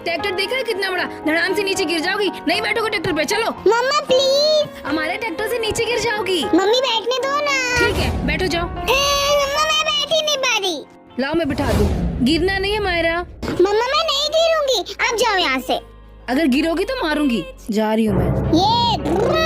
Tractor देखा है कितना बड़ा, धड़ाम से नीचे गिर जाओगी। नहीं बैठोगे ट्रैक्टर पे, चलो। मम्मा प्लीज। हमारे ट्रैक्टर से नीचे गिर जाओगी। मम्मी बैठने दो ना। ठीक है बैठो जाओ। मम्मा मैं बैठ ही नहीं पा रही। लाओ मैं बिठा दूं। गिरना नहीं है मायरा। मम्मा मैं नहीं गिरूंगी, आप जाओ यहाँ से। अगर गिरोगी तो मारूंगी। जा रही हूँ मैं। ये